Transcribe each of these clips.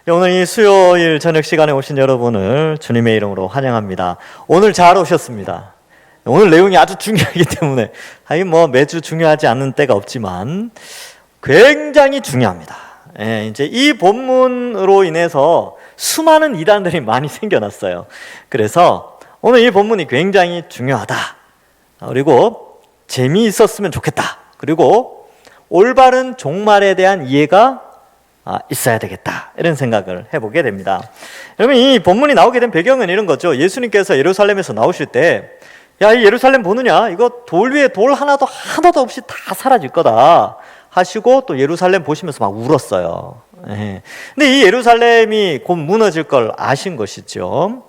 오늘 이 수요일 저녁 시간에 오신 여러분을 주님의 이름으로 환영합니다. 오늘 잘 오셨습니다. 오늘 내용이 아주 중요하기 때문에 매주 중요하지 않은 때가 없지만 굉장히 중요합니다. 이제 이 본문으로 인해서 수많은 이단들이 많이 생겨났어요. 그래서 오늘 이 본문이 굉장히 중요하다. 그리고 재미있었으면 좋겠다. 그리고 올바른 종말에 대한 이해가 있어야 되겠다, 이런 생각을 해보게 됩니다. 여러분, 이 본문이 나오게 된 배경은 이런 거죠. 예수님께서 예루살렘에서 나오실 때, 이 예루살렘 보느냐, 이거 돌 위에 돌 하나도 없이 다 사라질 거다 하시고 또 예루살렘 보시면서 막 울었어요. 근데 이 예루살렘이 곧 무너질 걸 아신 것이죠.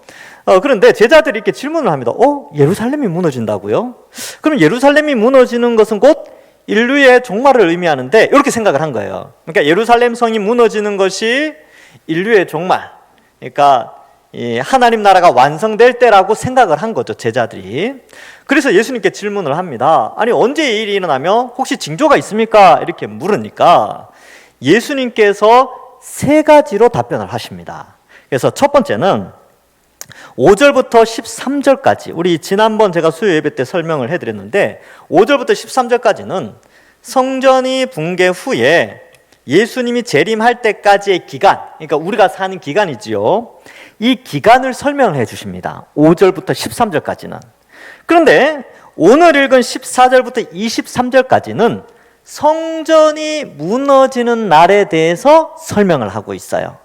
그런데 제자들이 이렇게 질문을 합니다. 예루살렘이 무너진다고요? 그럼 예루살렘이 무너지는 것은 곧 인류의 종말을 의미하는데, 이렇게 생각을 한 거예요. 그러니까 예루살렘 성이 무너지는 것이 인류의 종말, 그러니까 이 하나님 나라가 완성될 때라고 생각을 한 거죠, 제자들이. 그래서 예수님께 질문을 합니다. 아니, 언제 이 일이 일어나며 혹시 징조가 있습니까? 이렇게 물으니까 예수님께서 세 가지로 답변을 하십니다. 그래서 첫 번째는 5절부터 13절까지, 우리 지난번 제가 수요 예배 때 설명을 해드렸는데 5절부터 13절까지는 성전이 붕괴 후에 예수님이 재림할 때까지의 기간, 그러니까 우리가 사는 기간이지요. 이 기간을 설명을 해주십니다. 5절부터 13절까지는. 그런데 오늘 읽은 14절부터 23절까지는 성전이 무너지는 날에 대해서 설명을 하고 있어요.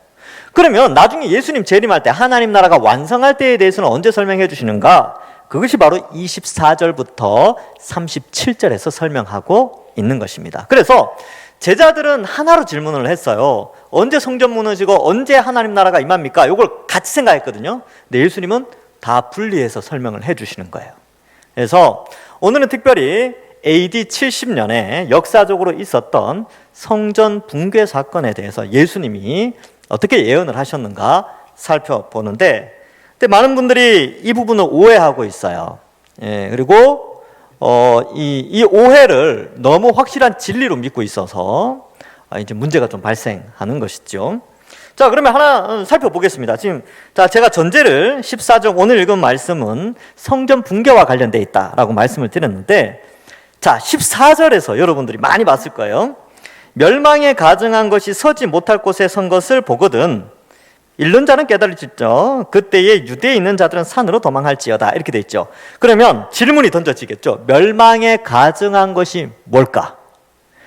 그러면 나중에 예수님 재림할 때, 하나님 나라가 완성할 때에 대해서는 언제 설명해 주시는가? 그것이 바로 24절부터 37절에서 설명하고 있는 것입니다. 그래서 제자들은 하나로 질문을 했어요. 언제 성전 무너지고 언제 하나님 나라가 임합니까? 이걸 같이 생각했거든요. 근데 예수님은 다 분리해서 설명을 해 주시는 거예요. 그래서 오늘은 특별히 AD 70년에 역사적으로 있었던 성전 붕괴 사건에 대해서 예수님이 어떻게 예언을 하셨는가 살펴보는데, 근데 많은 분들이 이 부분을 오해하고 있어요. 그리고 이 오해를 너무 확실한 진리로 믿고 있어서 이제 문제가 좀 발생하는 것이죠. 자, 그러면 하나 살펴보겠습니다. 지금 제가 전제를 14절 오늘 읽은 말씀은 성전 붕괴와 관련되어 있다라고 말씀을 드렸는데, 자, 14절에서 여러분들이 많이 봤을 거예요. 멸망에 가증한 것이 서지 못할 곳에 선 것을 보거든 잃는 자는 깨달을지죠. 그때에 유대에 있는 자들은 산으로 도망할지어다, 이렇게 돼 있죠. 그러면 질문이 던져지겠죠. 멸망에 가증한 것이 뭘까?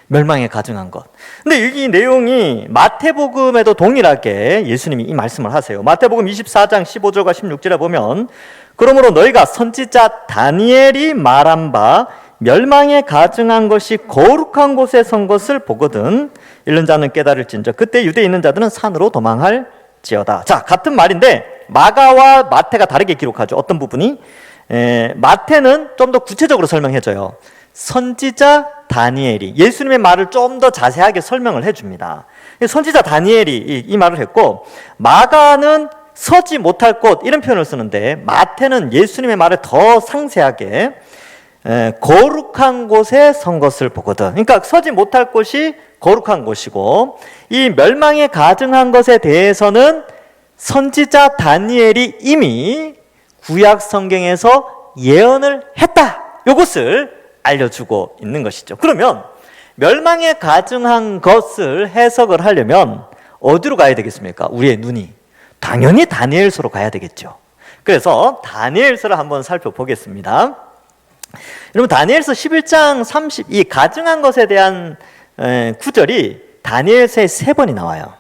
멸망에 가증한 것. 근데 이 내용이 마태복음에도 동일하게 예수님이 이 말씀을 하세요. 마태복음 24장 15절과 16절에 보면, 그러므로 너희가 선지자 다니엘이 말한 바 멸망에 가증한 것이 거룩한 곳에 선 것을 보거든 잃는 자는 깨달을진저 그때 유대에 있는 자들은 산으로 도망할지어다. 자, 같은 말인데 마가와 마태가 다르게 기록하죠. 어떤 부분이? 마태는 좀 더 구체적으로 설명해줘요. 선지자 다니엘이 예수님의 말을 좀 더 자세하게 설명을 해줍니다. 선지자 다니엘이 이 말을 했고, 마가는 서지 못할 곳, 이런 표현을 쓰는데 마태는 예수님의 말을 더 상세하게 거룩한 곳에 선 것을 보거든. 그러니까 서지 못할 곳이 거룩한 곳이고, 이 멸망에 가증한 것에 대해서는 선지자 다니엘이 이미 구약 성경에서 예언을 했다, 이것을 알려주고 있는 것이죠. 그러면 멸망에 가증한 것을 해석을 하려면 어디로 가야 되겠습니까? 우리의 눈이 당연히 다니엘서로 가야 되겠죠. 그래서 다니엘서를 한번 살펴보겠습니다. 여러분, 다니엘서 11장 32 가증한 것에 대한 구절이 다니엘서에 3번이 나와요.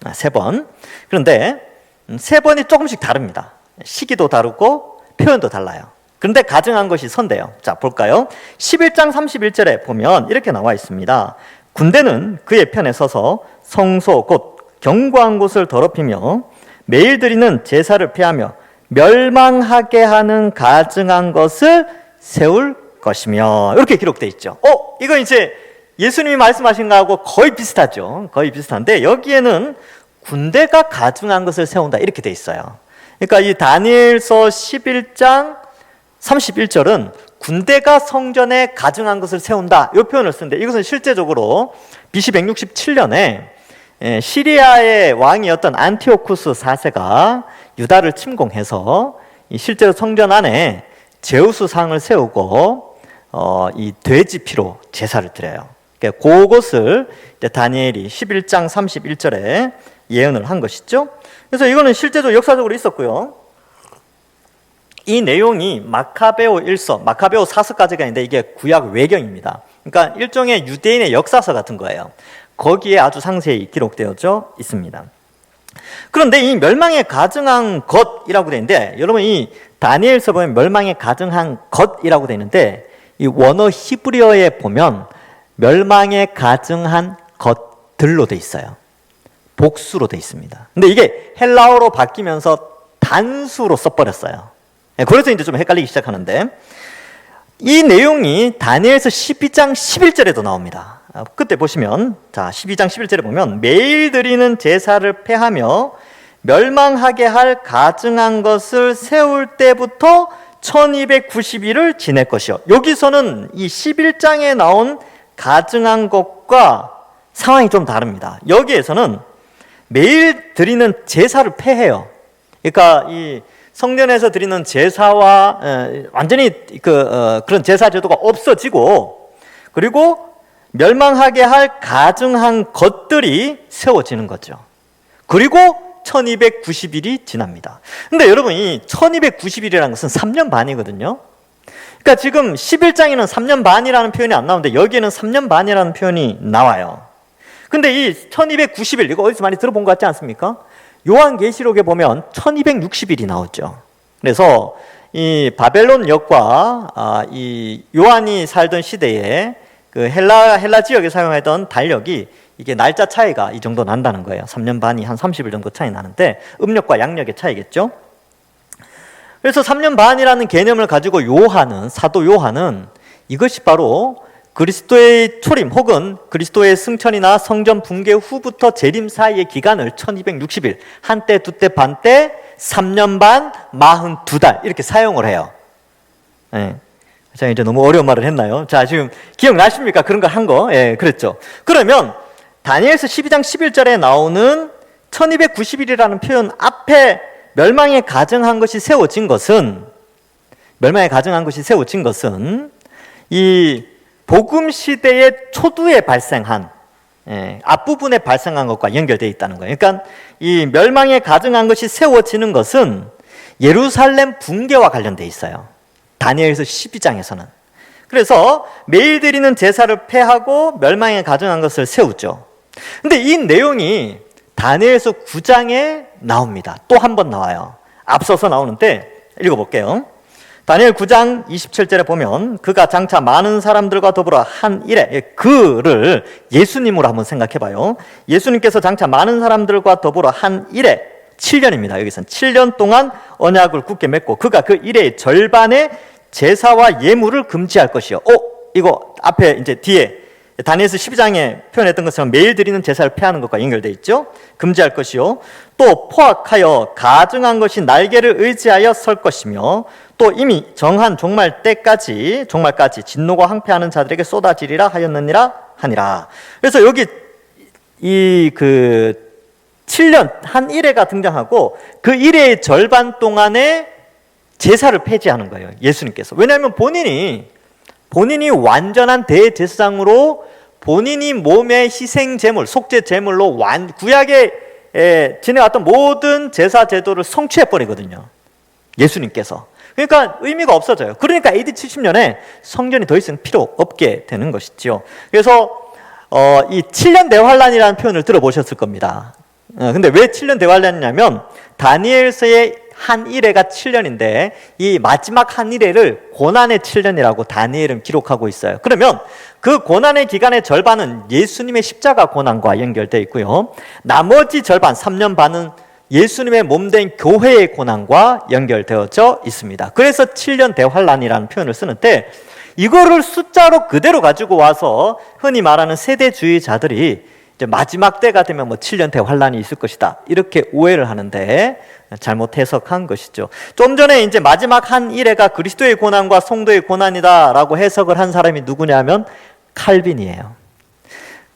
3번. 그런데 3번이 조금씩 다릅니다. 시기도 다르고 표현도 달라요. 그런데 가증한 것이 선대요. 자, 볼까요? 11장 31절에 보면 이렇게 나와 있습니다. 군대는 그의 편에 서서 성소 곧 견고한 곳을 더럽히며 매일 드리는 제사를 피하며 멸망하게 하는 가증한 것을 세울 것이며, 이렇게 기록되어 있죠. 이거 이제 예수님이 말씀하신 거하고 거의 비슷하죠. 거의 비슷한데 여기에는 군대가 가증한 것을 세운다, 이렇게 돼 있어요. 그러니까 이 다니엘서 11장 31절은 군대가 성전에 가증한 것을 세운다, 이 표현을 쓰는데, 이것은 실제적으로 BC 167년에 시리아의 왕이었던 안티오쿠스 4세가 유다를 침공해서 실제로 성전 안에 제우스 상을 세우고 이 돼지 피로 제사를 드려요. 그것을 다니엘이 11장 31절에 예언을 한 것이죠. 그래서 이거는 실제로 역사적으로 있었고요. 이 내용이 마카베오 1서, 마카베오 4서까지가 있는데 이게 구약 외경입니다. 그러니까 일종의 유대인의 역사서 같은 거예요. 거기에 아주 상세히 기록되어져 있습니다. 그런데 이 멸망에 가증한 것이라고 되어 있는데, 여러분 이 다니엘서 보면 멸망에 가증한 것이라고 되어 있는데, 이 원어 히브리어에 보면 멸망에 가증한 것들로 되어 있어요. 복수로 되어 있습니다. 근데 이게 헬라어로 바뀌면서 단수로 써버렸어요. 그래서 이제 좀 헷갈리기 시작하는데, 이 내용이 다니엘서 12장 11절에도 나옵니다. 그때 보시면, 자, 12장 11절에 보면 매일 드리는 제사를 폐하며 멸망하게 할 가증한 것을 세울 때부터 1290일을 지낼 것이요. 여기서는 이 11장에 나온 가증한 것과 상황이 좀 다릅니다. 여기에서는 매일 드리는 제사를 폐해요. 그러니까 이 성전에서 드리는 제사와 완전히 그런 제사 제도가 없어지고, 그리고 멸망하게 할 가증한 것들이 세워지는 거죠. 그리고 1290일이 지납니다. 근데 여러분 이 1290일이라는 것은 3년 반이거든요. 그러니까 지금 11장에는 3년 반이라는 표현이 안 나오는데 여기에는 3년 반이라는 표현이 나와요. 근데 이 1290일, 이거 어디서 많이 들어본 것 같지 않습니까? 요한계시록에 보면 1260일이 나오죠. 그래서 이 바벨론 역과 이 요한이 살던 시대에 그 헬라 지역에 사용하던 달력이 이게 날짜 차이가 이 정도 난다는 거예요. 3년 반이 한 30일 정도 차이 나는데 음력과 양력의 차이겠죠. 그래서 3년 반이라는 개념을 가지고 사도 요한은 이것이 바로 그리스도의 초림 혹은 그리스도의 승천이나 성전 붕괴 후부터 재림 사이의 기간을 1260일, 한때, 두때, 반때, 3년 반, 42달 이렇게 사용을 해요. 네. 제가 이제 너무 어려운 말을 했나요? 자, 지금 기억나십니까? 그런 거 한 거? 예, 그랬죠. 그러면 다니엘서 12장 11절에 나오는 1290일이라는 표현 앞에 멸망에 가증한 것이 세워진 것은 이 복음 시대의 초두에 발생한 앞부분에 발생한 것과 연결되어 있다는 거예요. 그러니까 이 멸망에 가증한 것이 세워지는 것은 예루살렘 붕괴와 관련되어 있어요. 다니엘서 12장에서는. 그래서 매일 드리는 제사를 폐하고 멸망에 가증한 것을 세우죠. 근데 이 내용이 다니엘서 9장에 나옵니다. 또 한 번 나와요. 앞서서 나오는데 읽어볼게요. 다니엘 9장 27절에 보면 그가 장차 많은 사람들과 더불어 한 일에, 그를 예수님으로 한번 생각해봐요. 예수님께서 장차 많은 사람들과 더불어 한 일에 7년입니다. 여기서는 7년 동안 언약을 굳게 맺고 그가 그 일의 절반의 제사와 예물을 금지할 것이요. 이거 앞에 이제 뒤에 다니엘서 12장에 표현했던 것처럼 매일 드리는 제사를 폐하는 것과 연결되어 있죠. 금지할 것이요. 또 포악하여 가증한 것이 날개를 의지하여 설 것이며 또 이미 정한 종말까지 진노가 항폐하는 자들에게 쏟아지리라 하였느니라 하니라. 그래서 여기 이 7년 한 일회가 등장하고 그 일회의 절반 동안에 제사를 폐지하는 거예요. 예수님께서. 왜냐하면 본인이 완전한 대제사장으로 본인이 몸의 희생 제물, 속죄 제물로 구약에 지내왔던 모든 제사 제도를 성취해 버리거든요. 예수님께서. 그러니까 의미가 없어져요. 그러니까 AD 70년에 성전이 더 이상 필요 없게 되는 것이죠. 그래서 이 7년 대환란이라는 표현을 들어보셨을 겁니다. 근데 왜 7년 대환란이냐면 다니엘서의 한 일회가 7년인데 이 마지막 한 일회를 고난의 7년이라고 다니엘은 기록하고 있어요. 그러면 그 고난의 기간의 절반은 예수님의 십자가 고난과 연결되어 있고요. 나머지 절반 3년 반은 예수님의 몸된 교회의 고난과 연결되어져 있습니다. 그래서 7년 대환란이라는 표현을 쓰는데 이거를 숫자로 그대로 가지고 와서 흔히 말하는 세대주의자들이 이제 마지막 때가 되면 7년 대환란이 있을 것이다 이렇게 오해를 하는데 잘못 해석한 것이죠. 좀 전에 이제 마지막 한 일회가 그리스도의 고난과 성도의 고난이다라고 해석을 한 사람이 누구냐면 칼빈이에요.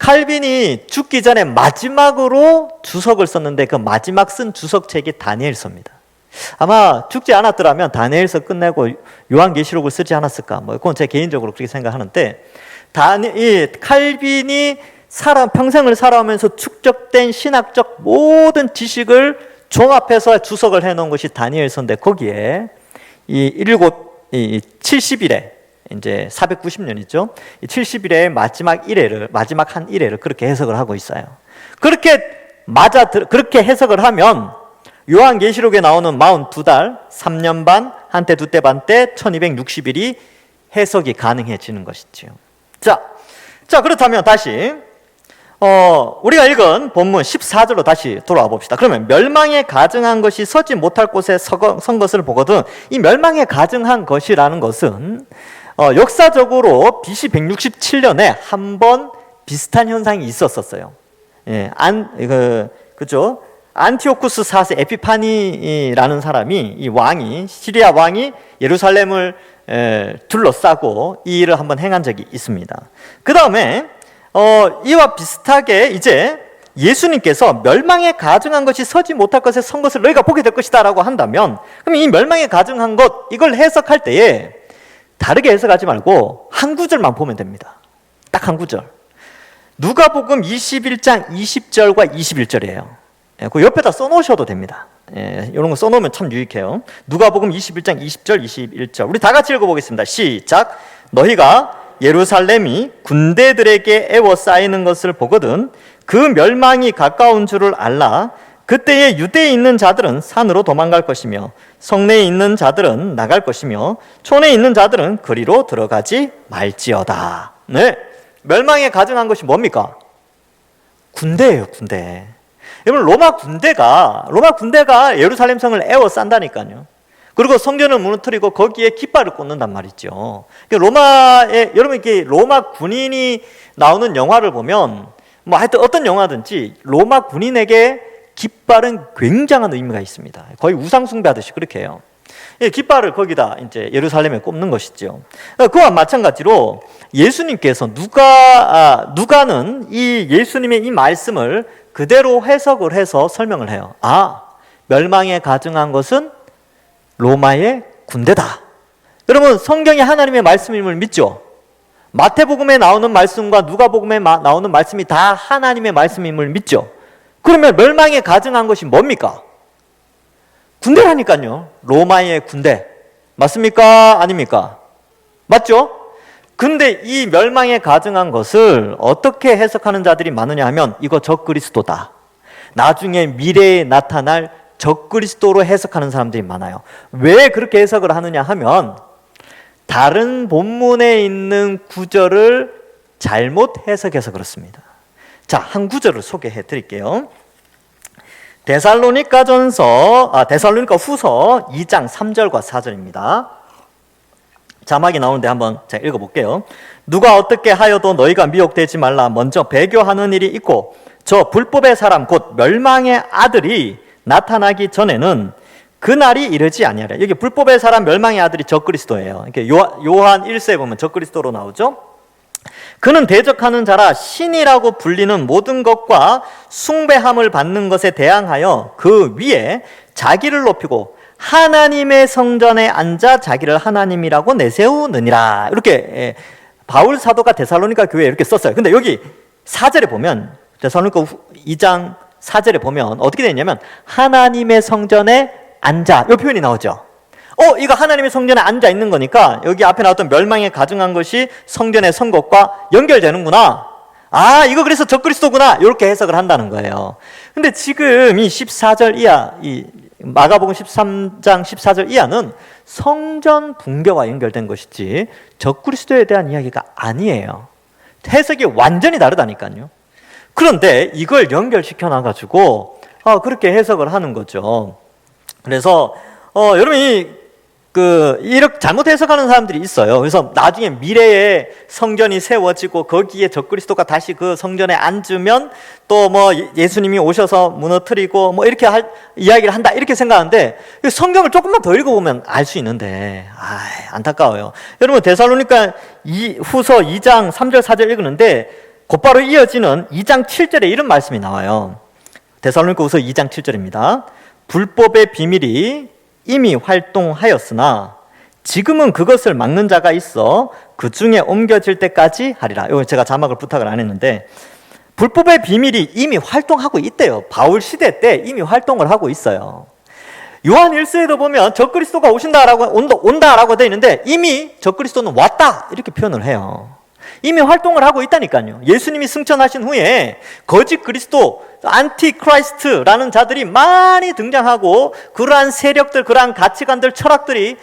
칼빈이 죽기 전에 마지막으로 주석을 썼는데 그 마지막 쓴 주석책이 다니엘서입니다. 아마 죽지 않았더라면 다니엘서 끝내고 요한계시록을 쓰지 않았을까? 뭐 그건 제 개인적으로 그렇게 생각하는데, 이 칼빈이 평생을 살아오면서 축적된 신학적 모든 지식을 종합해서 주석을 해놓은 것이 다니엘서인데, 거기에 이 70일에 이제 490년이죠. 70일의 마지막 한 일회를 그렇게 해석을 하고 있어요. 그렇게 해석을 하면 요한계시록에 나오는 42달, 3년 반, 한때 두때 반 때 1260일이 해석이 가능해지는 것이지요. 자, 그렇다면 다시 우리가 읽은 본문 14절로 다시 돌아와 봅시다. 그러면 멸망에 가증한 것이 서지 못할 곳에 선 것을 보거든, 이 멸망에 가증한 것이라는 것은 역사적으로 BC 167년에 한 번 비슷한 현상이 있었어요. 예, 그죠? 안티오쿠스 4세 에피파니라는 사람이, 이 왕이, 시리아 왕이 예루살렘을 둘러싸고 이 일을 한번 행한 적이 있습니다. 그 다음에 이와 비슷하게 이제 예수님께서 멸망에 가증한 것이 서지 못할 것에 선 것을 너희가 보게 될 것이다 라고 한다면, 그럼 이 멸망에 가증한 것, 이걸 해석할 때에 다르게 해석하지 말고 한 구절만 보면 됩니다. 딱 한 구절. 누가복음 21장 20절과 21절이에요. 그 옆에다 써놓으셔도 됩니다. 이런 거 써놓으면 참 유익해요. 누가복음 21장 20절 21절 우리 다 같이 읽어보겠습니다. 시작. 너희가 예루살렘이 군대들에게 애워싸이는 것을 보거든 그 멸망이 가까운 줄을 알라. 그때에 유대에 있는 자들은 산으로 도망갈 것이며 성내에 있는 자들은 나갈 것이며 촌에 있는 자들은 그리로 들어가지 말지어다. 네, 멸망에 가증한 것이 뭡니까? 군대예요, 군대. 여러분, 로마 군대가 예루살렘 성을 에워싼다니까요. 그리고 성전을 무너뜨리고 거기에 깃발을 꽂는단 말이죠. 여러분, 이게 로마 군인이 나오는 영화를 보면, 뭐 하여튼 어떤 영화든지 로마 군인에게 깃발은 굉장한 의미가 있습니다. 거의 우상숭배하듯이 그렇게 해요. 깃발을 거기다 이제 예루살렘에 꼽는 것이죠. 그와 마찬가지로 예수님께서 누가는 이 예수님의 이 말씀을 그대로 해석을 해서 설명을 해요. 멸망에 가증한 것은 로마의 군대다. 여러분, 성경이 하나님의 말씀임을 믿죠? 마태복음에 나오는 말씀과 누가복음에 나오는 말씀이 다 하나님의 말씀임을 믿죠? 그러면 멸망에 가증한 것이 뭡니까? 군대라니까요. 로마의 군대. 맞습니까? 아닙니까? 맞죠? 근데 이 멸망에 가증한 것을 어떻게 해석하는 자들이 많으냐 하면 이거 적그리스도다. 나중에 미래에 나타날 적그리스도로 해석하는 사람들이 많아요. 왜 그렇게 해석을 하느냐 하면 다른 본문에 있는 구절을 잘못 해석해서 그렇습니다. 자, 한 구절을 소개해 드릴게요. 데살로니가 후서 2장 3절과 4절입니다. 자막이 나오는데 한번 제가 읽어볼게요. 누가 어떻게 하여도 너희가 미혹되지 말라. 먼저 배교하는 일이 있고 저 불법의 사람 곧 멸망의 아들이 나타나기 전에는 그날이 이르지 아니하리라. 여기 불법의 사람 멸망의 아들이 적그리스도예요. 이렇게 요한 1세에 보면 적그리스도로 나오죠. 그는 대적하는 자라 신이라고 불리는 모든 것과 숭배함을 받는 것에 대항하여 그 위에 자기를 높이고 하나님의 성전에 앉아 자기를 하나님이라고 내세우느니라. 이렇게 바울 사도가 데살로니가 교회에 이렇게 썼어요. 근데 여기 4절에 보면 데살로니가 2장 4절에 보면 어떻게 되냐면 하나님의 성전에 앉아, 이 표현이 나오죠. 이거 하나님의 성전에 앉아 있는 거니까 여기 앞에 나왔던 멸망에 가증한 것이 성전에 선 것과 연결되는구나. 이거 그래서 적그리스도구나. 이렇게 해석을 한다는 거예요. 근데 지금 이 14절 이하, 이 마가복음 13장 14절 이하는 성전 붕괴와 연결된 것이지 적그리스도에 대한 이야기가 아니에요. 해석이 완전히 다르다니까요. 그런데 이걸 연결시켜 놔가지고 그렇게 해석을 하는 거죠. 그래서 여러분이 이렇게 잘못 해석하는 사람들이 있어요. 그래서 나중에 미래에 성전이 세워지고 거기에 적그리스도가 다시 그 성전에 앉으면 또 뭐 예수님이 오셔서 무너뜨리고 뭐 이렇게 이야기를 한다 이렇게 생각하는데 성경을 조금만 더 읽어보면 알 수 있는데 안타까워요. 여러분 데살로니가 후서 2장 3절 4절 읽는데 곧바로 이어지는 2장 7절에 이런 말씀이 나와요. 데살로니가후서 2장 7절입니다. 불법의 비밀이 이미 활동하였으나 지금은 그것을 막는 자가 있어 그 중에 옮겨질 때까지 하리라. 이거 제가 자막을 부탁을 안 했는데, 불법의 비밀이 이미 활동하고 있대요. 바울 시대 때 이미 활동을 하고 있어요. 요한 1서에도 보면 적그리스도가 온다라고 되어 있는데 이미 적그리스도는 왔다 이렇게 표현을 해요. 이미 활동을 하고 있다니까요. 예수님이 승천하신 후에 거짓 그리스도, 안티크라이스트라는 자들이 많이 등장하고 그러한 세력들, 그러한 가치관들, 철학들이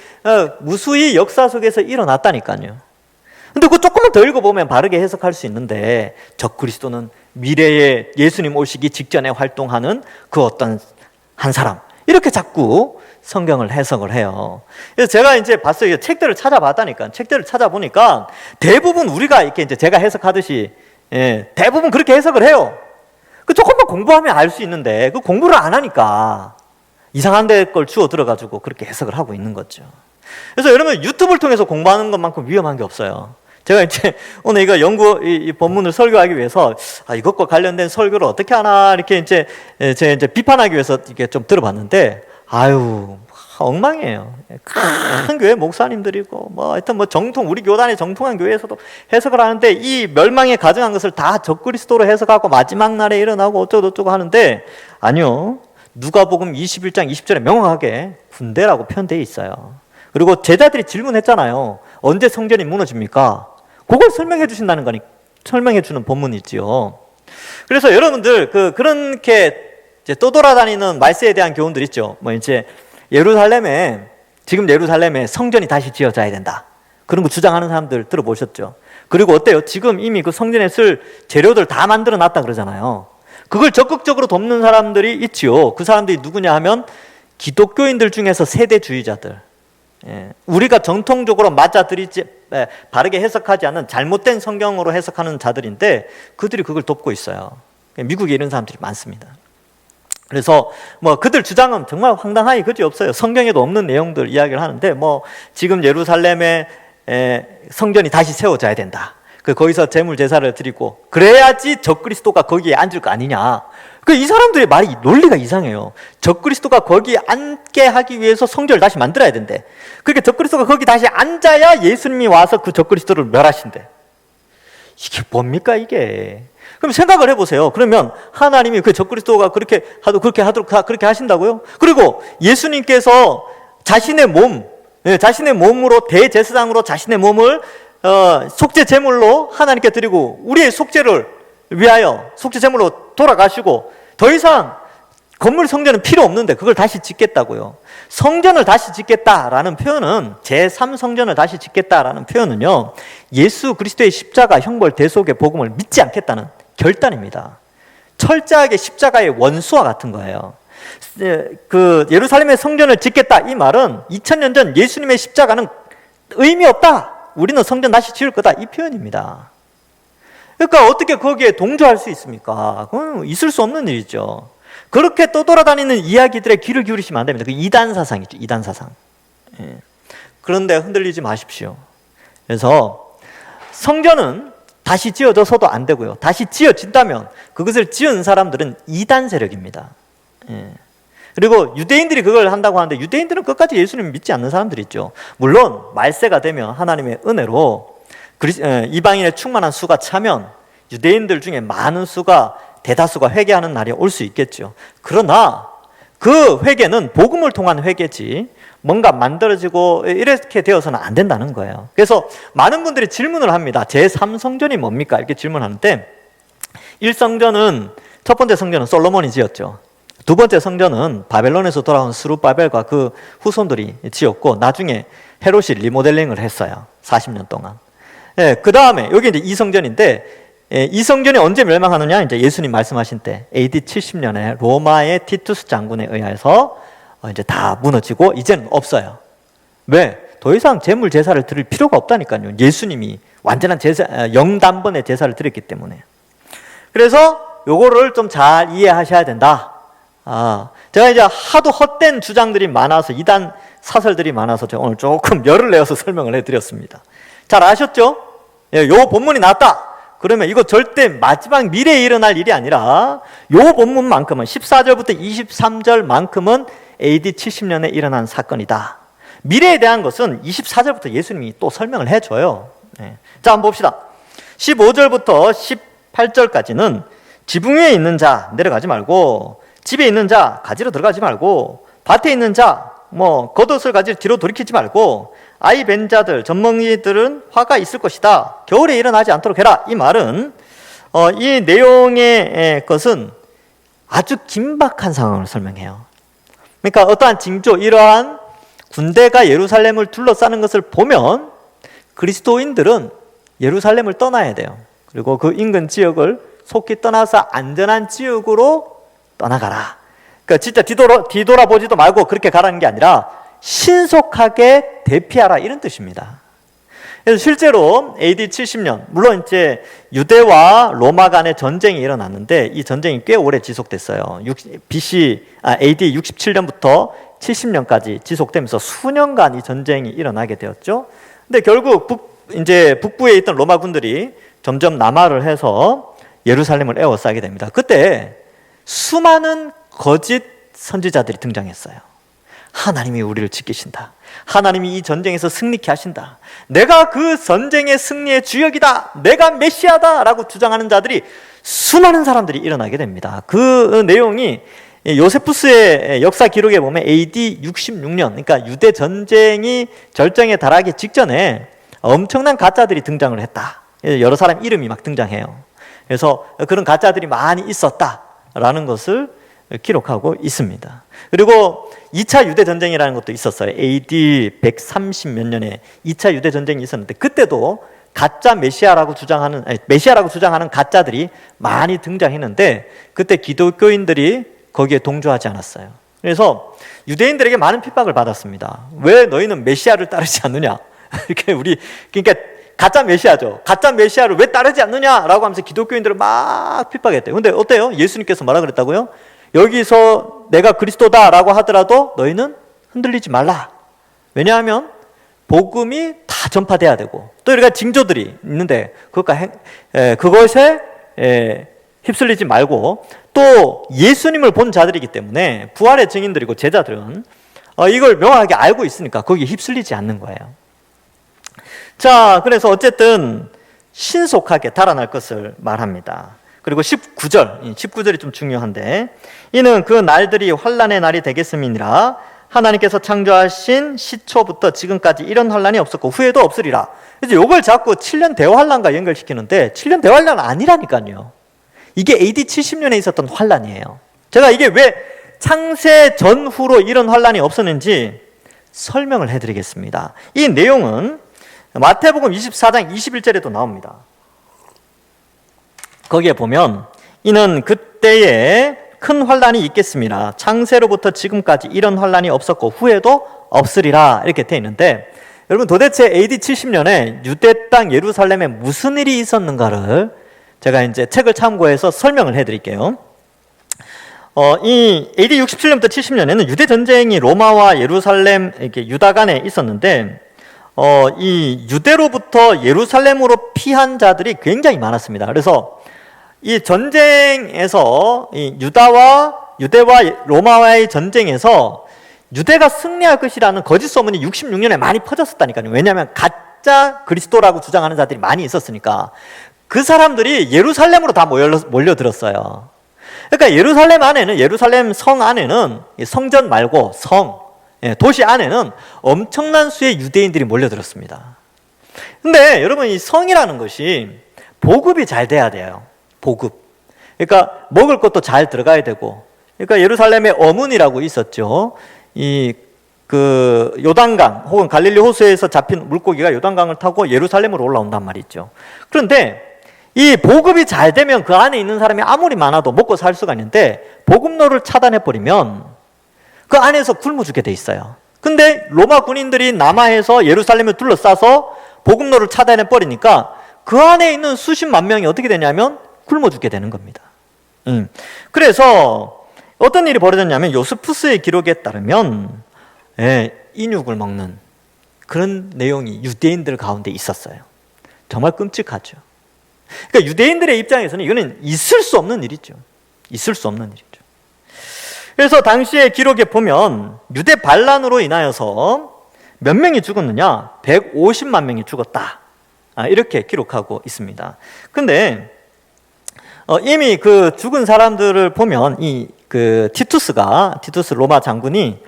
무수히 역사 속에서 일어났다니까요. 근데 그거 조금만 더 읽어보면 바르게 해석할 수 있는데, 적그리스도는 미래에 예수님 오시기 직전에 활동하는 그 어떤 한 사람, 이렇게 자꾸 성경을 해석을 해요. 그래서 제가 이제 봤어요. 책들을 찾아봤다니까. 책들을 찾아보니까 대부분 우리가 이렇게 이제 제가 해석하듯이, 대부분 그렇게 해석을 해요. 그 조금만 공부하면 알 수 있는데 그 공부를 안 하니까 이상한 데 걸 주워 들어가지고 그렇게 해석을 하고 있는 거죠. 그래서 여러분, 유튜브를 통해서 공부하는 것만큼 위험한 게 없어요. 제가 이제 오늘 이거 이 본문을 설교하기 위해서 이것과 관련된 설교를 어떻게 하나 이렇게 이제 비판하기 위해서 이게 좀 들어봤는데, 엉망이에요. 큰 교회 목사님들이고 하여튼 우리 교단의 정통한 교회에서도 해석을 하는데, 이 멸망에 가증한 것을 다 적그리스도로 해석하고 마지막 날에 일어나고 어쩌고저쩌고 하는데, 아니요. 누가복음 21장 20절에 명확하게 군대라고 표현되어 있어요. 그리고 제자들이 질문했잖아요. 언제 성전이 무너집니까? 그걸 설명해 주신다는 거니, 설명해 주는 본문이지요. 그래서 여러분들 그렇게 이제 떠돌아다니는 말세에 대한 교훈들 있죠. 이제 지금 예루살렘에 성전이 다시 지어져야 된다, 그런 거 주장하는 사람들 들어보셨죠? 그리고 어때요? 지금 이미 그 성전에 쓸 재료들 다 만들어 놨다 그러잖아요. 그걸 적극적으로 돕는 사람들이 있지요. 그 사람들이 누구냐 하면 기독교인들 중에서 세대주의자들, 우리가 정통적으로 바르게 해석하지 않는 잘못된 성경으로 해석하는 자들인데, 그들이 그걸 돕고 있어요. 미국에 이런 사람들이 많습니다. 그래서 그들 주장은 정말 황당하기 그지없어요. 성경에도 없는 내용들 이야기를 하는데, 지금 예루살렘에 성전이 다시 세워져야 된다, 거기서 제물 제사를 드리고 그래야지 적그리스도가 거기에 앉을 거 아니냐. 이 사람들의 말이 논리가 이상해요. 적그리스도가 거기에 앉게 하기 위해서 성전을 다시 만들어야 된대. 그러니까 적그리스도가 거기 다시 앉아야 예수님이 와서 그 적그리스도를 멸하신대. 이게 뭡니까 이게? 그럼 생각을 해보세요. 그러면 하나님이 그 적그리스도가 그렇게 하신다고요? 그리고 예수님께서 자신의 몸으로 대제사장으로 자신의 몸을 속죄 제물로 하나님께 드리고 우리의 속죄를 위하여 속죄 제물로 돌아가시고, 더 이상 건물 성전은 필요 없는데 그걸 다시 짓겠다고요. 성전을 다시 짓겠다라는 표현은, 제3성전을 다시 짓겠다라는 표현은요, 예수 그리스도의 십자가 형벌 대속의 복음을 믿지 않겠다는 결단입니다. 철저하게 십자가의 원수와 같은 거예요. 예루살렘의 성전을 짓겠다, 이 말은 2000년 전 예수님의 십자가는 의미 없다, 우리는 성전 다시 지을 거다, 이 표현입니다. 그러니까 어떻게 거기에 동조할 수 있습니까? 그건 있을 수 없는 일이죠. 그렇게 떠돌아다니는 이야기들에 귀를 기울이시면 안 됩니다. 그 이단 사상이죠, 이단 사상. 그런데 흔들리지 마십시오. 그래서 성전은 다시 지어져서도 안 되고요. 다시 지어진다면 그것을 지은 사람들은 이단 세력입니다. 그리고 유대인들이 그걸 한다고 하는데, 유대인들은 끝까지 예수님을 믿지 않는 사람들이 있죠. 물론 말세가 되면 하나님의 은혜로 이방인의 충만한 수가 차면 유대인들 중에 많은 수가, 대다수가 회개하는 날이 올 수 있겠죠. 그러나 그 회개는 복음을 통한 회개지 뭔가 만들어지고 이렇게 되어서는 안 된다는 거예요. 그래서 많은 분들이 질문을 합니다. 제3성전이 뭡니까? 이렇게 질문하는데, 1성전은, 첫 번째 성전은 솔로몬이 지었죠. 두 번째 성전은 바벨론에서 돌아온 스룹바벨과 그 후손들이 지었고, 나중에 헤롯이 리모델링을 했어요. 40년 동안. 그 다음에 여기 이제 2성전인데, 이 성전이 언제 멸망하느냐? 이제 예수님 말씀하신 때 AD 70년에 로마의 티투스 장군에 의해서 이제 다 무너지고 이제는 없어요. 왜? 더 이상 제물 제사를 드릴 필요가 없다니까요. 예수님이 완전한 영단번의 제사를 드렸기 때문에. 그래서 요거를 좀 잘 이해하셔야 된다. 제가 이제 하도 헛된 주장들이 많아서, 이단 사설들이 많아서 제가 오늘 조금 열을 내어서 설명을 해드렸습니다. 잘 아셨죠? 요 본문이 나왔다. 그러면 이거 절대 마지막 미래에 일어날 일이 아니라 요 본문만큼은 14절부터 23절만큼은 AD 70년에 일어난 사건이다. 미래에 대한 것은 24절부터 예수님이 또 설명을 해줘요. 자, 한번 봅시다. 15절부터 18절까지는 지붕 위에 있는 자 내려가지 말고, 집에 있는 자 가지러 들어가지 말고, 밭에 있는 자 겉옷을 가지러 뒤로 돌이키지 말고, 아이 뵌 자들 젖먹이들은 화가 있을 것이다. 겨울에 일어나지 않도록 해라. 이 말은 이 내용의 것은 아주 긴박한 상황을 설명해요. 그러니까 어떠한 징조, 이러한 군대가 예루살렘을 둘러싸는 것을 보면 그리스도인들은 예루살렘을 떠나야 돼요. 그리고 그 인근 지역을 속히 떠나서 안전한 지역으로 떠나가라. 그러니까 진짜 뒤돌아보지도 말고 그렇게 가라는 게 아니라 신속하게 대피하라, 이런 뜻입니다. 그래서 실제로 AD 70년, 물론 이제 유대와 로마 간의 전쟁이 일어났는데 이 전쟁이 꽤 오래 지속됐어요. AD 67년부터 70년까지 지속되면서 수년간 이 전쟁이 일어나게 되었죠. 근데 결국 북부에 있던 로마 군들이 점점 남하를 해서 예루살렘을 에워싸게 됩니다. 그때 수많은 거짓 선지자들이 등장했어요. 하나님이 우리를 지키신다. 하나님이 이 전쟁에서 승리케 하신다. 내가 그 전쟁의 승리의 주역이다. 내가 메시아다 라고 주장하는 자들이, 수많은 사람들이 일어나게 됩니다. 그 내용이 요세푸스의 역사 기록에 보면 AD 66년, 그러니까 유대 전쟁이 절정에 달하기 직전에 엄청난 가짜들이 등장을 했다. 여러 사람 이름이 막 등장해요. 그래서 그런 가짜들이 많이 있었다라는 것을 기록하고 있습니다. 그리고 2차 유대 전쟁이라는 것도 있었어요. AD 130 몇 년에 2차 유대 전쟁이 있었는데 그때도 가짜 메시아라고 주장하는 가짜들이 많이 등장했는데 그때 기독교인들이 거기에 동조하지 않았어요. 그래서 유대인들에게 많은 핍박을 받았습니다. 왜 너희는 메시아를 따르지 않느냐? 그러니까 가짜 메시아죠. 가짜 메시아를 왜 따르지 않느냐라고 하면서 기독교인들을 막 핍박했대요. 근데 어때요? 예수님께서 뭐라 그랬다고요? 여기서 내가 그리스도다라고 하더라도 너희는 흔들리지 말라. 왜냐하면 복음이 다 전파돼야 되고 또 우리가 징조들이 있는데 그것에 휩쓸리지 말고, 또 예수님을 본 자들이기 때문에 부활의 증인들이고 제자들은 이걸 명확하게 알고 있으니까 거기에 휩쓸리지 않는 거예요. 자, 그래서 어쨌든 신속하게 달아날 것을 말합니다. 그리고 19절이 좀 중요한데, 이는 그 날들이 환난의 날이 되겠음이니라. 하나님께서 창조하신 시초부터 지금까지 이런 환난이 없었고 후에도 없으리라. 이제 이걸 자꾸 7년 대환란과 연결시키는데 7년 대환란 아니라니까요. 이게 AD 70년에 있었던 환란이에요. 제가 이게 왜 창세 전후로 이런 환란이 없었는지 설명을 해드리겠습니다. 이 내용은 마태복음 24장 21절에도 나옵니다. 거기에 보면 이는 그때에 큰 환란이 있겠습니다. 창세로부터 지금까지 이런 환란이 없었고 후에도 없으리라, 이렇게 되어 있는데, 여러분 도대체 AD 70년에 유대 땅 예루살렘에 무슨 일이 있었는가를 제가 이제 책을 참고해서 설명을 해드릴게요. 이 AD 67년부터 70년에는 유대 전쟁이 로마와 예루살렘, 이렇게 유다 간에 있었는데, 이 유대로부터 예루살렘으로 피한 자들이 굉장히 많았습니다. 그래서 이 전쟁에서 유대와 로마와의 전쟁에서 유대가 승리할 것이라는 거짓 소문이 66년에 많이 퍼졌었다니까요. 왜냐하면 가짜 그리스도라고 주장하는 자들이 많이 있었으니까 그 사람들이 예루살렘으로 다 몰려들었어요. 그러니까 예루살렘 성 안에는 성전 말고 도시 안에는 엄청난 수의 유대인들이 몰려들었습니다. 근데 여러분, 이 성이라는 것이 보급이 잘 돼야 돼요. 보급. 그러니까 먹을 것도 잘 들어가야 되고, 그러니까 예루살렘에 어문이라고 있었죠. 요단강 혹은 갈릴리 호수에서 잡힌 물고기가 요단강을 타고 예루살렘으로 올라온단 말이죠. 그런데 이 보급이 잘 되면 그 안에 있는 사람이 아무리 많아도 먹고 살 수가 있는데, 보급로를 차단해버리면 그 안에서 굶어 죽게 돼 있어요. 근데 로마 군인들이 남하에서 예루살렘을 둘러싸서 보급로를 차단해버리니까 그 안에 있는 수십만 명이 어떻게 되냐면 굶어 죽게 되는 겁니다. 그래서 어떤 일이 벌어졌냐면, 요세푸스의 기록에 따르면 인육을 먹는 그런 내용이 유대인들 가운데 있었어요. 정말 끔찍하죠. 그러니까 유대인들의 입장에서는 이거는 있을 수 없는 일이죠. 있을 수 없는 일이죠. 그래서 당시의 기록에 보면 유대 반란으로 인하여서 몇 명이 죽었느냐? 150만 명이 죽었다. 이렇게 기록하고 있습니다. 근데 이미 그 죽은 사람들을 보면 티투스 로마 장군이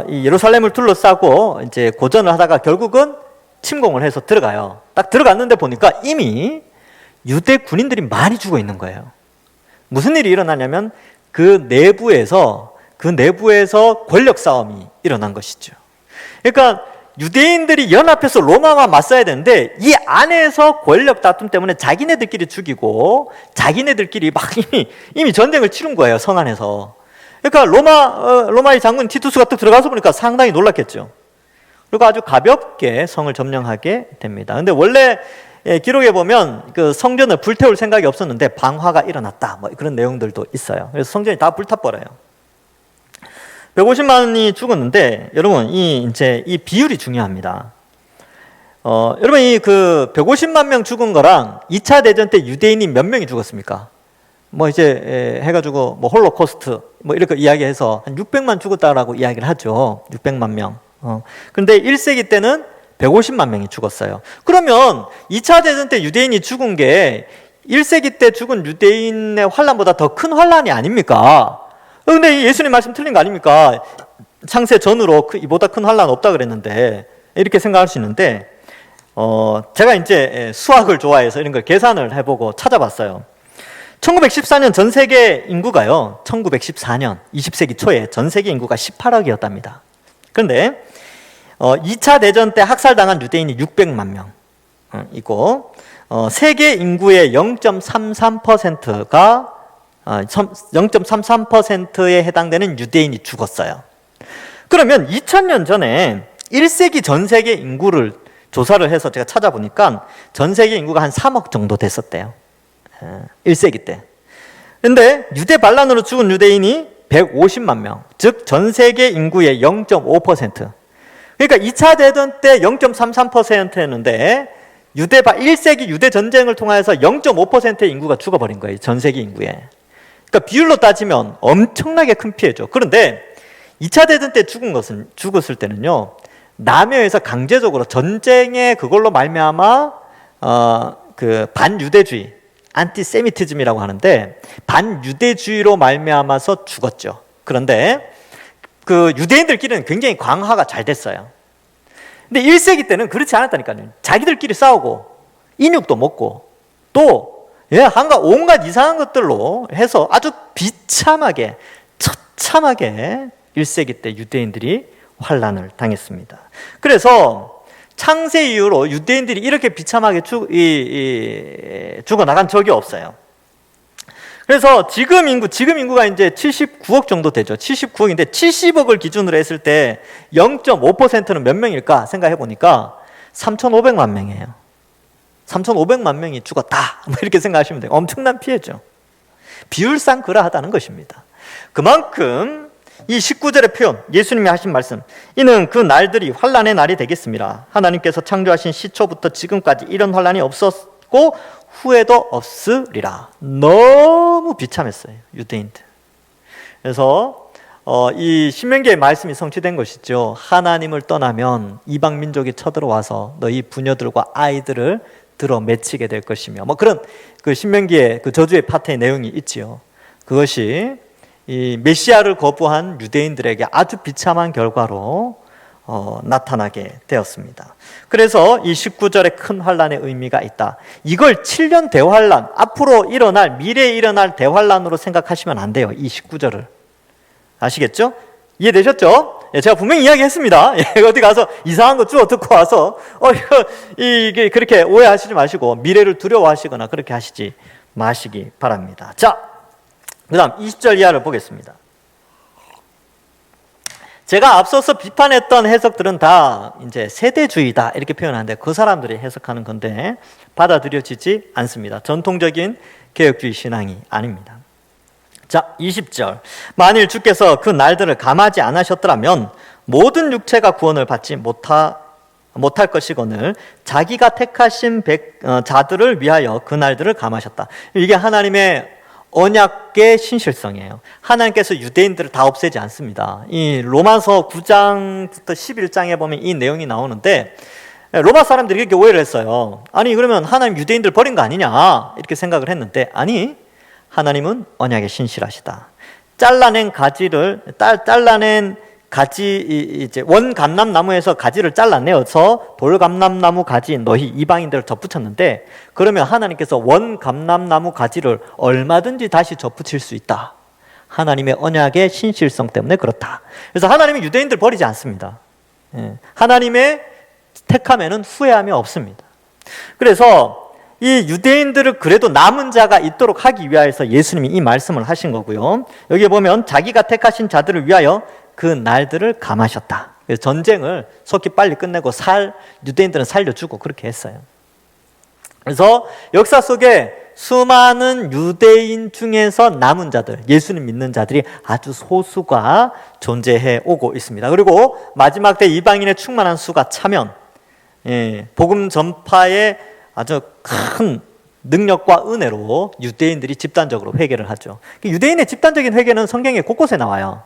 이 예루살렘을 둘러싸고 이제 고전을 하다가 결국은 침공을 해서 들어가요. 딱 들어갔는데 보니까 이미 유대 군인들이 많이 죽어 있는 거예요. 무슨 일이 일어나냐면 그 내부에서 권력 싸움이 일어난 것이죠. 그러니까 유대인들이 연합해서 로마와 맞서야 되는데 이 안에서 권력 다툼 때문에 자기네들끼리 죽이고 자기네들끼리 막 이미 전쟁을 치른 거예요, 성 안에서. 그러니까 로마의 장군 티투스가 또 들어가서 보니까 상당히 놀랐겠죠. 그리고 아주 가볍게 성을 점령하게 됩니다. 근데 원래 기록에 보면 그 성전을 불태울 생각이 없었는데 방화가 일어났다, 뭐 그런 내용들도 있어요. 그래서 성전이 다 불타버려요. 150만이 죽었는데 여러분 이 비율이 중요합니다. 여러분 이 그 150만 명 죽은 거랑 2차 대전 때 유대인이 몇 명이 죽었습니까? 뭐 이제 해가지고 뭐 홀로코스트 뭐 이렇게 이야기해서 한 600만 죽었다라고 이야기를 하죠. 600만 명. 근데 1세기 때는 150만 명이 죽었어요. 그러면 2차 대전 때 유대인이 죽은 게 1세기 때 죽은 유대인의 환란보다 더 큰 환란이 아닙니까? 근데 예수님 말씀 틀린 거 아닙니까? 창세 전으로 이보다 큰 환란 없다 그랬는데 이렇게 생각할 수 있는데 제가 이제 수학을 좋아해서 이런 걸 계산을 해보고 찾아봤어요. 1914년 전 세계 인구가요, 1914년 20세기 초에 전 세계 인구가 18억이었답니다. 그런데 2차 대전 때 학살당한 유대인이 600만 명이고 세계 인구의 0.33%가 0.33%에 해당되는 유대인이 죽었어요. 그러면 2000년 전에 1세기 전 세계 인구를 조사를 해서 제가 찾아보니까 전 세계 인구가 한 3억 정도 됐었대요. 1세기 때. 근데 유대 반란으로 죽은 유대인이 150만 명, 즉 전 세계 인구의 0.5%. 그러니까 2차 대전 때 0.33%였는데 1세기 유대 전쟁을 통해서 0.5%의 인구가 죽어버린 거예요. 전 세계 인구에. 그러니까 비율로 따지면 엄청나게 큰 피해죠. 그런데 2차 대전 때 죽었을 때는요, 남해에서 강제적으로 전쟁에 그걸로 말미암아 그 반유대주의, 안티세미티즘이라고 하는데 반유대주의로 말미암아서 죽었죠. 그런데 그 유대인들끼리는 굉장히 강화가 잘 됐어요. 근데 1세기 때는 그렇지 않았다니까요. 자기들끼리 싸우고 인육도 먹고 또 온갖 이상한 것들로 해서 아주 비참하게 처참하게 1세기 때 유대인들이 환란을 당했습니다. 그래서 창세 이후로 유대인들이 이렇게 비참하게 죽어나간 적이 없어요. 그래서 지금 인구가 이제 79억 정도 되죠. 79억인데 70억을 기준으로 했을 때 0.5%는 몇 명일까 생각해 보니까 3,500만 명이에요. 3,500만 명이 죽었다, 뭐 이렇게 생각하시면 돼요. 엄청난 피해죠. 비율상 그러하다는 것입니다. 그만큼 이 19절의 표현, 예수님이 하신 말씀, 이는 그 날들이 환란의 날이 되겠습니다. 하나님께서 창조하신 시초부터 지금까지 이런 환란이 없었고 후에도 없으리라. 너무 비참했어요, 유대인들. 그래서 이 신명기의 말씀이 성취된 것이죠. 하나님을 떠나면 이방 민족이 쳐들어와서 너희 부녀들과 아이들을 들어 맺히게 될 것이며, 뭐 그런 그 신명기의 그 저주의 파트의 내용이 있지요. 그것이 이 메시아를 거부한 유대인들에게 아주 비참한 결과로 나타나게 되었습니다. 그래서 이 19절에 큰 환란의 의미가 있다. 이걸 7년 대환란, 앞으로 미래에 일어날 대환란으로 생각하시면 안 돼요. 이 19절을. 아시겠죠? 이해되셨죠? 제가 분명히 이야기했습니다. 어디 가서 이상한 거 쭉 듣고 와서 이게 그렇게 오해하시지 마시고 미래를 두려워하시거나 그렇게 하시지 마시기 바랍니다. 자, 그 다음 20절 이하를 보겠습니다. 제가 앞서서 비판했던 해석들은 다 이제 세대주의다 이렇게 표현하는데 그 사람들이 해석하는 건데 받아들여지지 않습니다. 전통적인 개혁주의 신앙이 아닙니다. 자, 20절. 만일 주께서 그 날들을 감하지 않으셨더라면 모든 육체가 구원을 받지 못할 것이거늘 자기가 택하신 자들을 위하여 그 날들을 감하셨다. 이게 하나님의 언약의 신실성이에요. 하나님께서 유대인들을 다 없애지 않습니다. 이 로마서 9장부터 11장에 보면 이 내용이 나오는데, 로마 사람들이 이렇게 오해를 했어요. 아니 그러면 하나님 유대인들 버린 거 아니냐 이렇게 생각을 했는데, 아니, 하나님은 언약에 신실하시다. 잘라낸 가지, 이제 원감람나무에서 가지를 잘라내어서 돌감람나무 가지 너희 이방인들을 덧붙였는데, 그러면 하나님께서 원감람나무 가지를 얼마든지 다시 덧붙일 수 있다. 하나님의 언약의 신실성 때문에 그렇다. 그래서 하나님이 유대인들 버리지 않습니다. 하나님의 택함에는 후회함이 없습니다. 그래서 이 유대인들을 그래도 남은 자가 있도록 하기 위하여서 예수님이 이 말씀을 하신 거고요. 여기에 보면 자기가 택하신 자들을 위하여 그 날들을 감하셨다. 그래서 전쟁을 속히 빨리 끝내고 유대인들은 살려주고 그렇게 했어요. 그래서 역사 속에 수많은 유대인 중에서 남은 자들, 예수님 믿는 자들이 아주 소수가 존재해 오고 있습니다. 그리고 마지막 때 이방인의 충만한 수가 차면 복음 전파의 아주 큰 능력과 은혜로 유대인들이 집단적으로 회개를 하죠. 유대인의 집단적인 회개는 성경에 곳곳에 나와요.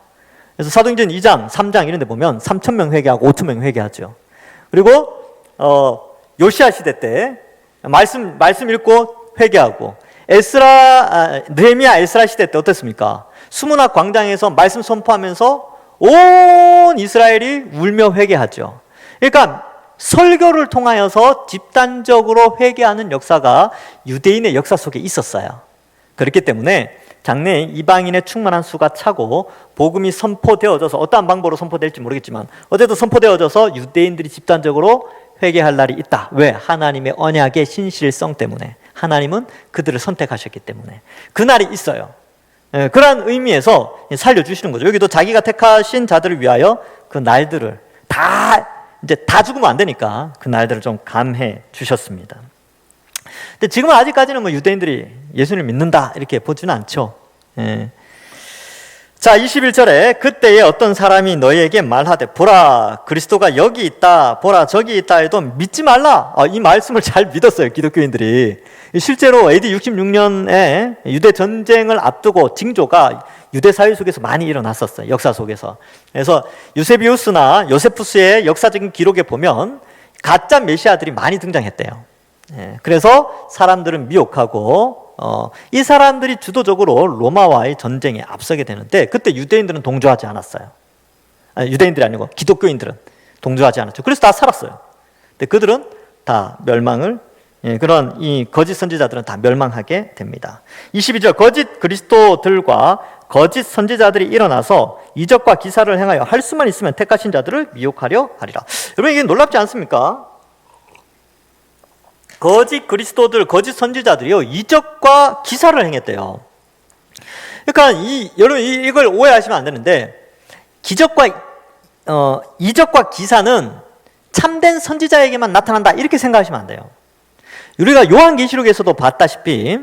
그래서 사도행전 2장, 3장 이런 데 보면 3,000명 회개하고 5,000명 회개하죠. 그리고 요시야 시대 때 말씀 읽고 회개하고, 느헤미야 에스라 시대 때 어땠습니까? 수문학 광장에서 말씀 선포하면서 온 이스라엘이 울며 회개하죠. 그러니까 설교를 통하여서 집단적으로 회개하는 역사가 유대인의 역사 속에 있었어요. 그렇기 때문에 장래에 이방인의 충만한 수가 차고 복음이 선포되어져서, 어떠한 방법으로 선포될지 모르겠지만 어쨌든 선포되어져서 유대인들이 집단적으로 회개할 날이 있다. 왜? 하나님의 언약의 신실성 때문에. 하나님은 그들을 선택하셨기 때문에 그 날이 있어요. 그러한 의미에서 살려주시는 거죠. 여기도 자기가 택하신 자들을 위하여 그 날들을 다 죽으면 안 되니까 그 날들을 좀 감해 주셨습니다. 근데 지금은 아직까지는 뭐 유대인들이 예수님을 믿는다 이렇게 보지는 않죠. 자, 21절에 그때에 어떤 사람이 너희에게 말하되 보라 그리스도가 여기 있다, 보라 저기 있다 해도 믿지 말라. 이 말씀을 잘 믿었어요, 기독교인들이. 실제로 AD 66년에 유대 전쟁을 앞두고 징조가 유대 사회 속에서 많이 일어났었어요, 역사 속에서. 그래서 유세비우스나 요세푸스의 역사적인 기록에 보면 가짜 메시아들이 많이 등장했대요. 그래서 사람들은 미혹하고 이 사람들이 주도적으로 로마와의 전쟁에 앞서게 되는데, 그때 유대인들은 동조하지 않았어요. 유대인들이 아니고 기독교인들은 동조하지 않았죠. 그래서 다 살았어요. 근데 그들은 다 멸망을, 그런 이 거짓 선지자들은 다 멸망하게 됩니다. 22절, 거짓 그리스도들과 거짓 선지자들이 일어나서 이적과 기사를 행하여 할 수만 있으면 택하신 자들을 미혹하려 하리라. 여러분, 이게 놀랍지 않습니까? 거짓 그리스도들, 거짓 선지자들이요, 이적과 기사를 행했대요. 그러니까 여러분 이걸 오해하시면 안 되는데, 이적과 기사는 참된 선지자에게만 나타난다 이렇게 생각하시면 안 돼요. 우리가 요한계시록에서도 봤다시피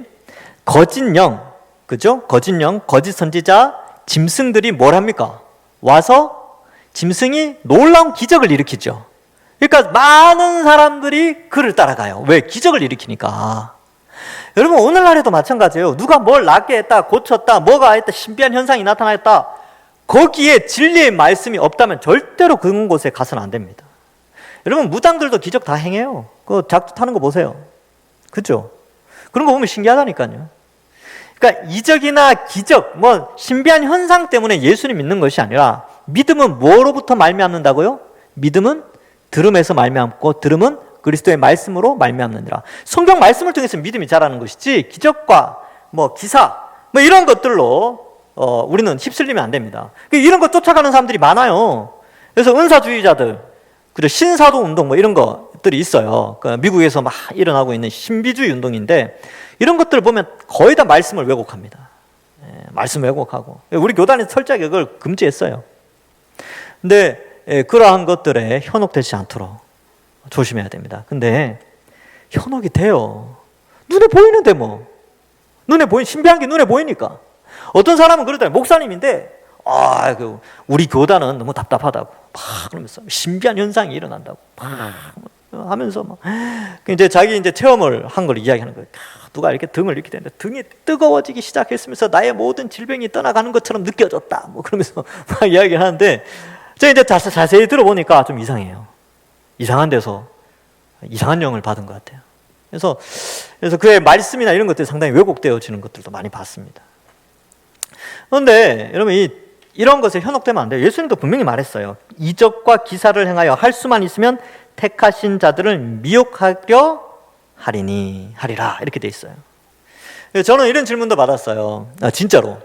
거짓 영, 그죠? 거짓 영, 거짓 선지자, 짐승들이 뭘 합니까? 와서 짐승이 놀라운 기적을 일으키죠. 그러니까 많은 사람들이 그를 따라가요. 왜? 기적을 일으키니까. 여러분, 오늘날에도 마찬가지예요. 누가 뭘 낫게 했다, 고쳤다, 뭐가 했다, 신비한 현상이 나타났다, 거기에 진리의 말씀이 없다면 절대로 그런 곳에 가서는 안 됩니다. 여러분, 무당들도 기적 다 행해요. 그거 작두 타는 거 보세요. 그죠? 그런 거 보면 신기하다니까요. 그러니까 이적이나 기적, 신비한 현상 때문에 예수님 믿는 것이 아니라, 믿음은 뭐로부터 말미암는다고요? 믿음은 들음에서 말미암고 들음은 그리스도의 말씀으로 말미암느니라. 성경 말씀을 통해서 믿음이 자라는 것이지, 기적과 기사 이런 것들로 우리는 휩쓸리면 안 됩니다. 이런 것 쫓아가는 사람들이 많아요. 그래서 은사주의자들, 그리고 신사도 운동 이런 것들이 있어요. 미국에서 막 일어나고 있는 신비주의 운동인데, 이런 것들을 보면 거의 다 말씀을 왜곡합니다. 말씀 왜곡하고. 우리 교단에서 철저하게 그걸 금지했어요. 근데 그러한 것들에 현혹되지 않도록 조심해야 됩니다. 근데 현혹이 돼요. 눈에 보이는데 신비한 게 눈에 보이니까. 어떤 사람은 그러더라고요. 목사님인데 우리 교단은 너무 답답하다고. 막 그러면서 신비한 현상이 일어난다고 막 하면서 막 이제 자기 이제 체험을 한 걸 이야기하는 거예요. 누가 이렇게 등을 이렇게 되는데 등이 뜨거워지기 시작했으면서 나의 모든 질병이 떠나가는 것처럼 느껴졌다. 뭐 그러면서 막 이야기를 하는데 제가 이제 자세히 들어보니까 좀 이상해요. 이상한 데서 이상한 영을 받은 것 같아요. 그래서 그의 말씀이나 이런 것들이 상당히 왜곡되어지는 것들도 많이 봤습니다. 그런데 여러분 이런 것에 현혹되면 안 돼요. 예수님도 분명히 말했어요. 이적과 기사를 행하여 할 수만 있으면 택하신 자들을 미혹하려 하리라 이렇게 돼 있어요. 저는 이런 질문도 받았어요. 진짜로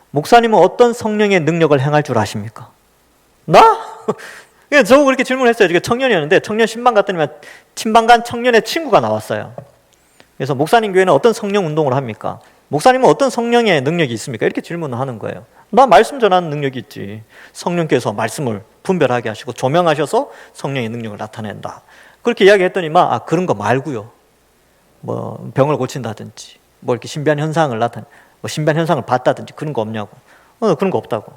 목사님은 어떤 성령의 능력을 행할 줄 아십니까? 나? 저보고 그렇게 질문했어요. 제가 청년이었는데 청년 신방 갔더니 친방간 청년의 친구가 나왔어요. 그래서 목사님 교회는 어떤 성령 운동을 합니까? 목사님은 어떤 성령의 능력이 있습니까? 이렇게 질문을 하는 거예요. 나 말씀 전하는 능력이 있지. 성령께서 말씀을 분별하게 하시고 조명하셔서 성령의 능력을 나타낸다. 그렇게 이야기했더니만 그런 거 말고요. 뭐 병을 고친다든지 뭐 이렇게 신비한 현상을 뭐 신비한 현상을 봤다든지 그런 거 없냐고. 그런 거 없다고.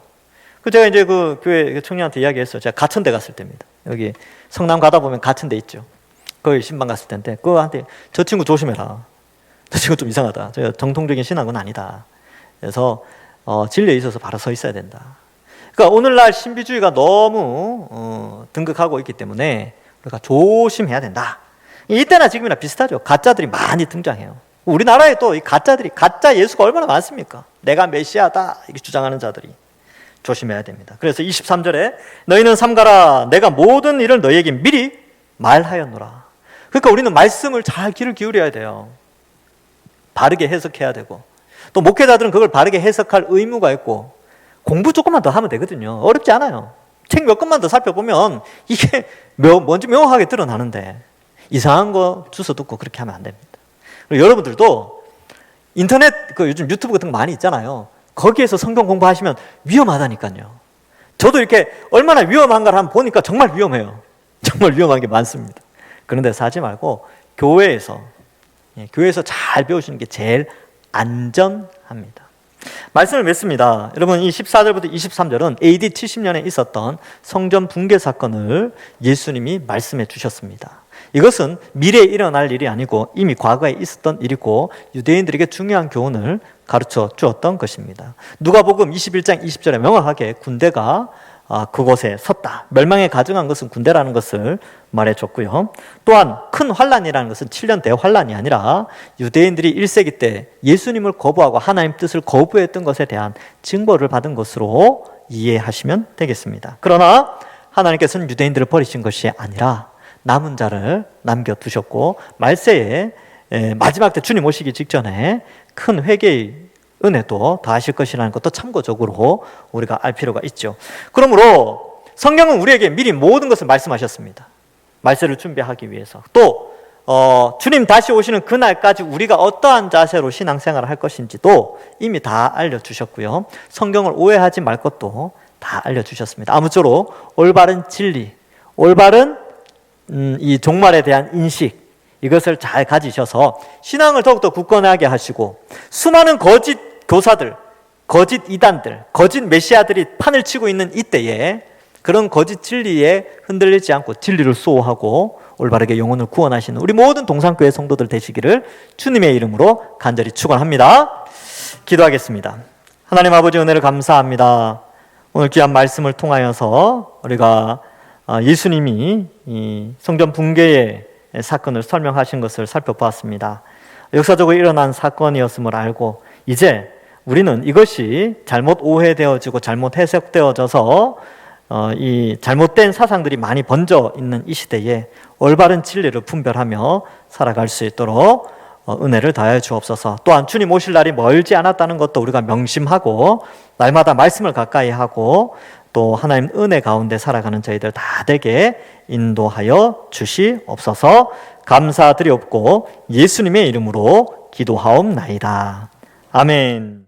제가 이제 그 교회 청년한테 이야기했어요. 제가 가천대 갔을 때입니다. 여기 성남 가다 보면 가천대 있죠. 거기 신방 갔을 때인데 그한테 저 친구 조심해라. 저 친구 좀 이상하다. 저 정통적인 신학은 아니다. 그래서 진리에 있어서 바로 서 있어야 된다. 그러니까 오늘날 신비주의가 너무 등극하고 있기 때문에 우리가 조심해야 된다. 이때나 지금이나 비슷하죠. 가짜들이 많이 등장해요. 우리나라에 또 이 가짜들이 가짜 예수가 얼마나 많습니까? 내가 메시아다 이렇게 주장하는 자들이 조심해야 됩니다. 그래서 23절에 너희는 삼가라 내가 모든 일을 너희에게 미리 말하였노라. 그러니까 우리는 말씀을 잘 귀를 기울여야 돼요. 바르게 해석해야 되고 또 목회자들은 그걸 바르게 해석할 의무가 있고 공부 조금만 더 하면 되거든요. 어렵지 않아요. 책 몇 권만 더 살펴보면 이게 뭔지 명확하게 드러나는데 이상한 거 주워 듣고 그렇게 하면 안 됩니다. 그리고 여러분들도 인터넷 요즘 유튜브 같은 거 많이 있잖아요. 거기에서 성경 공부하시면 위험하다니까요. 저도 이렇게 얼마나 위험한가를 한번 보니까 정말 위험해요. 정말 위험한 게 많습니다. 그런 데서 하지 말고 교회에서 잘 배우시는 게 제일 안전합니다. 말씀을 맺습니다. 여러분 이 14절부터 23절은 AD 70년에 있었던 성전 붕괴 사건을 예수님이 말씀해 주셨습니다. 이것은 미래에 일어날 일이 아니고 이미 과거에 있었던 일이고 유대인들에게 중요한 교훈을 가르쳐 주었던 것입니다. 누가복음 21장 20절에 명확하게 군대가 그곳에 섰다. 멸망에 가증한 것은 군대라는 것을 말해줬고요. 또한 큰 환란이라는 것은 7년 대환란이 아니라 유대인들이 1세기 때 예수님을 거부하고 하나님 뜻을 거부했던 것에 대한 징벌을 받은 것으로 이해하시면 되겠습니다. 그러나 하나님께서는 유대인들을 버리신 것이 아니라 남은 자를 남겨두셨고 말세에 마지막 때 주님 오시기 직전에 큰 회개의 은혜도 더하실 것이라는 것도 참고적으로 우리가 알 필요가 있죠. 그러므로 성경은 우리에게 미리 모든 것을 말씀하셨습니다. 말세를 준비하기 위해서 또 주님 다시 오시는 그날까지 우리가 어떠한 자세로 신앙생활을 할 것인지도 이미 다 알려주셨고요. 성경을 오해하지 말 것도 다 알려주셨습니다. 아무쪼록 올바른 진리, 올바른 이 종말에 대한 인식 이것을 잘 가지셔서 신앙을 더욱더 굳건하게 하시고 수많은 거짓 교사들, 거짓 이단들, 거짓 메시아들이 판을 치고 있는 이때에 그런 거짓 진리에 흔들리지 않고 진리를 수호하고 올바르게 영혼을 구원하시는 우리 모든 동산교회 성도들 되시기를 주님의 이름으로 간절히 축원합니다. 기도하겠습니다. 하나님 아버지 은혜를 감사합니다. 오늘 귀한 말씀을 통하여서 우리가 예수님이 이 성전 붕괴의 사건을 설명하신 것을 살펴보았습니다. 역사적으로 일어난 사건이었음을 알고 이제 우리는 이것이 잘못 오해되어지고 잘못 해석되어져서 이 잘못된 사상들이 많이 번져 있는 이 시대에 올바른 진리를 분별하며 살아갈 수 있도록 은혜를 다해 주옵소서. 또한 주님 오실 날이 멀지 않았다는 것도 우리가 명심하고 날마다 말씀을 가까이 하고 또 하나님 은혜 가운데 살아가는 저희들 다 되게 인도하여 주시옵소서. 감사드리옵고 예수님의 이름으로 기도하옵나이다. 아멘.